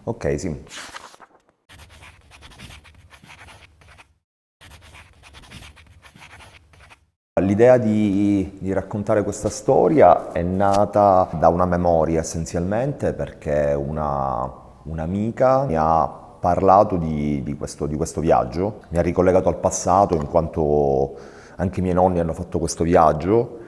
Ok, sì. L'idea di raccontare questa storia è nata da una memoria essenzialmente perché un'amica mi ha parlato di questo viaggio, mi ha ricollegato al passato in quanto anche i miei nonni hanno fatto questo viaggio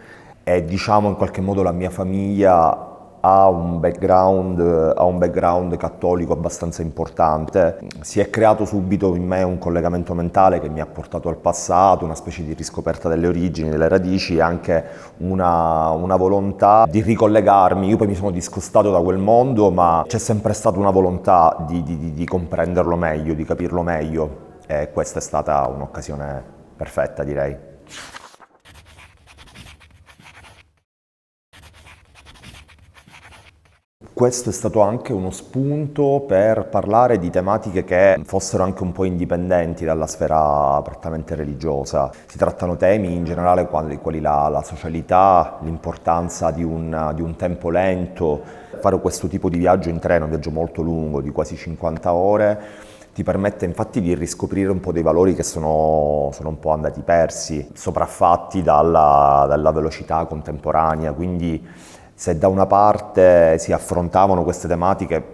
e diciamo in qualche modo la mia famiglia ha un background cattolico abbastanza importante. Si è creato subito in me un collegamento mentale che mi ha portato al passato, una specie di riscoperta delle origini, delle radici e anche una volontà di ricollegarmi. Io poi mi sono discostato da quel mondo, ma c'è sempre stata una volontà di comprenderlo meglio, di capirlo meglio e questa è stata un'occasione perfetta, direi. Questo è stato anche uno spunto per parlare di tematiche che fossero anche un po' indipendenti dalla sfera prettamente religiosa. Si trattano temi in generale quali la socialità, l'importanza di un tempo lento. Fare questo tipo di viaggio in treno, un viaggio molto lungo, di quasi 50 ore, ti permette infatti di riscoprire un po' dei valori che sono un po' andati persi, sopraffatti dalla velocità contemporanea. Quindi se da una parte si affrontavano queste tematiche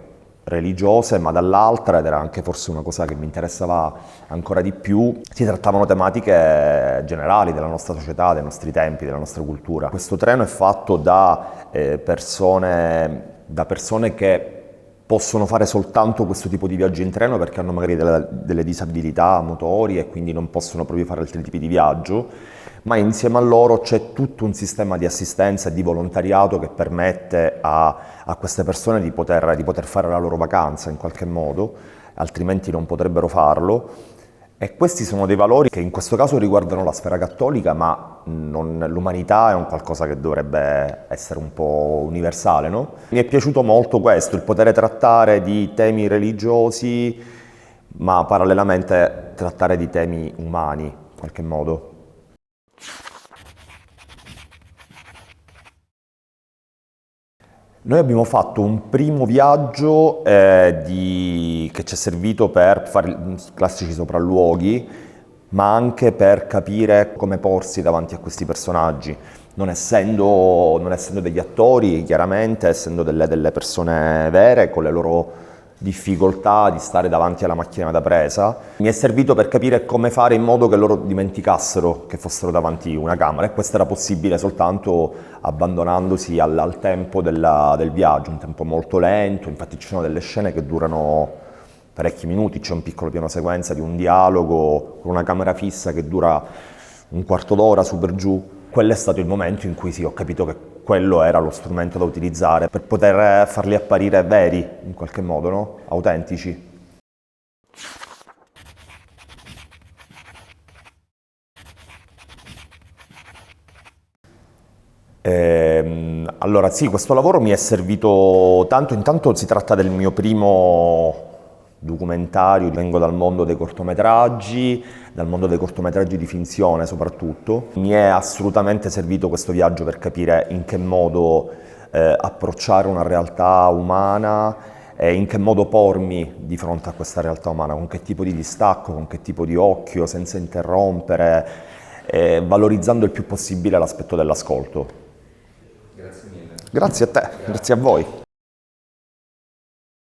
religiose, ma dall'altra, ed era anche forse una cosa che mi interessava ancora di più, si trattavano tematiche generali della nostra società, dei nostri tempi, della nostra cultura. Questo treno è fatto da persone che possono fare soltanto questo tipo di viaggio in treno perché hanno magari delle disabilità motori e quindi non possono proprio fare altri tipi di viaggio, ma insieme a loro c'è tutto un sistema di assistenza e di volontariato che permette a queste persone di poter fare la loro vacanza in qualche modo, altrimenti non potrebbero farlo. E questi sono dei valori che in questo caso riguardano la sfera cattolica, ma l'umanità è un qualcosa che dovrebbe essere un po' universale, no? Mi è piaciuto molto questo, il poter trattare di temi religiosi, ma parallelamente trattare di temi umani, in qualche modo. Noi abbiamo fatto un primo viaggio che ci è servito per fare i classici sopralluoghi, ma anche per capire come porsi davanti a questi personaggi. Non essendo degli attori, chiaramente, essendo delle persone vere, con le loro difficoltà di stare davanti alla macchina da presa, mi è servito per capire come fare in modo che loro dimenticassero che fossero davanti a una camera e questo era possibile soltanto abbandonandosi al tempo del viaggio, un tempo molto lento. Infatti ci sono delle scene che durano parecchi minuti, c'è un piccolo piano sequenza di un dialogo con una camera fissa che dura un quarto d'ora su per giù. Quello è stato il momento in cui sì, ho capito che quello era lo strumento da utilizzare per poter farli apparire veri in qualche modo, no? Autentici. Allora sì, questo lavoro mi è servito tanto, intanto si tratta del mio primo documentario, vengo dal mondo dei cortometraggi di finzione soprattutto. Mi è assolutamente servito questo viaggio per capire in che modo approcciare una realtà umana e in che modo pormi di fronte a questa realtà umana, con che tipo di distacco, con che tipo di occhio, senza interrompere, valorizzando il più possibile l'aspetto dell'ascolto. Grazie a te, grazie a voi.